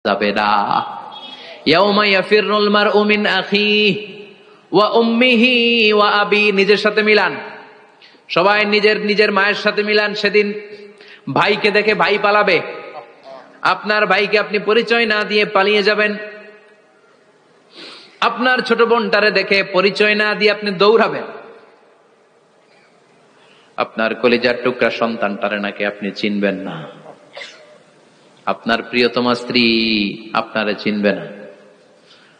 যাবে না। ইয়াউমা ইয়াফিরুল মারউ মিন আখিহি ওয়া উম্মিহি ওয়া আবি, নিজের সাথে মিলান, সবাই নিজের নিজের মায়ের সাথে মিলান। সেদিন ভাইকে দেখে ভাই পালাবে, আপনার ভাইকে আপনি পরিচয় না দিয়ে পালিয়ে যাবেন। আপনার ছোট বোনটারে দেখে পরিচয় না দিয়ে আপনি দৌড়াবেন। আপনার কলিজার টুকরা সন্তানটারে নাকি আপনি চিনবেন না। আপনার প্রিয়তমা স্ত্রী আপনারে চিনবে না,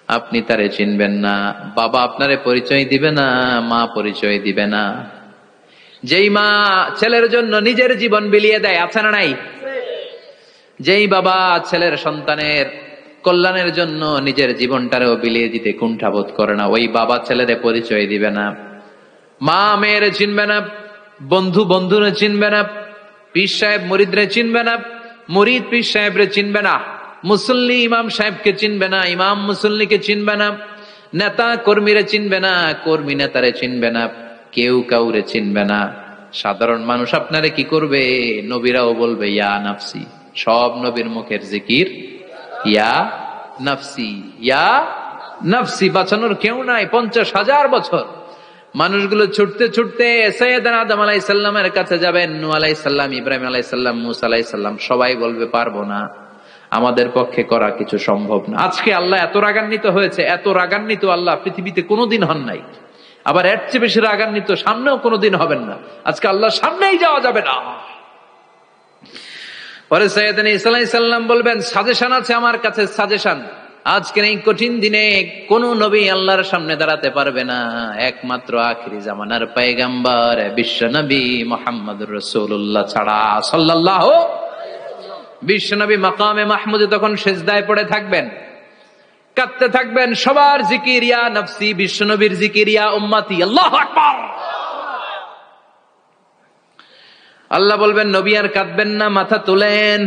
আপনি তারে চিনবেন না। বাবা আপনারে পরিচয় দিবে না, মা পরিচয় দিবে না। যেই মা ছেলের জন্য নিজের জীবন বিলিয়ে দেয়, আছে না নাই? যেই বাবা ছেলের সন্তানের কল্যাণের জন্য নিজের জীবনটারেও বিলিয়ে দিতে কুণ্ঠাবোধ করে না, ওই বাবা ছেলেরে পরিচয় দিবে না। মা মেয়েরে চিনবে না, বন্ধু বন্ধুরে চিনবে না, পীর সাহেব মুরিদরে চিনবে না, মুরিদ পীর সাহেবরে চিনবে না, মুসল্লি ইমাম সাহেবকে চিনবে না, ইমাম মুসল্লিকে চিনবে না, নেতা কর্মীরে চিনবে না, কর্মী নেতারে চিনবে না, কেউ কাউরে চিনবে না। সাধারণ মানুষ আপনারে কি করবে? নবীরাও বলবে ইয়া নাফসি, সব নবীর মুখের জিকির ইয়া নাফসি, ইয়া নাফসি। বাঁচানোর কেউ নাই। 50,000 বছর মানুষগুলো ছুটতে ছুটতে সৈয়দনা আদম আলাইহিস সালামের কাছে যাবেন, নূহ আলাইহিস সালাম, ইব্রাহিম আলাইহিস সালাম, মূসা আলাইহিস সালাম, সবাই বলবে পারবো না, আমাদের পক্ষে করা কিছু সম্ভব না। আজকে আল্লাহ এত রাগান্বিত হয়েছে, এত রাগান্বিত আল্লাহ পৃথিবীতে কোনোদিন হন নাই, আবার এর চেয়ে বেশি রাগান্বিত সামনেও কোনোদিন হবেন না। আজকে আল্লাহর সামনেই যাওয়া যাবে না। পরে সৈয়দনা ঈসা আলাইহিস সালাম বলবেন সাজেশন আছে আমার কাছে, সাজেশন। আজকের এই কঠিন দিনে কোন নবী আল্লাহর সামনে দাঁড়াতে পারবে না, একমাত্র আখিরি জামানার পয়গম্বর বিশ্ব নবী মুহাম্মদুর রাসূলুল্লাহ ছাড়া সাল্লাল্লাহু। বিশ্ব নবী মাকামে মাহমুদে তখন সিজদায় পড়ে থাকবেন, কাঁদতে থাকবেন, সবার জিকির ইয়া নফসি, বিশ্ব নবীর জিকির ইয়া উম্মতি, আল্লাহু আকবার। আল্লাহ বলবেন নবী আর কাঁদবেন না, মাথা তুলেন।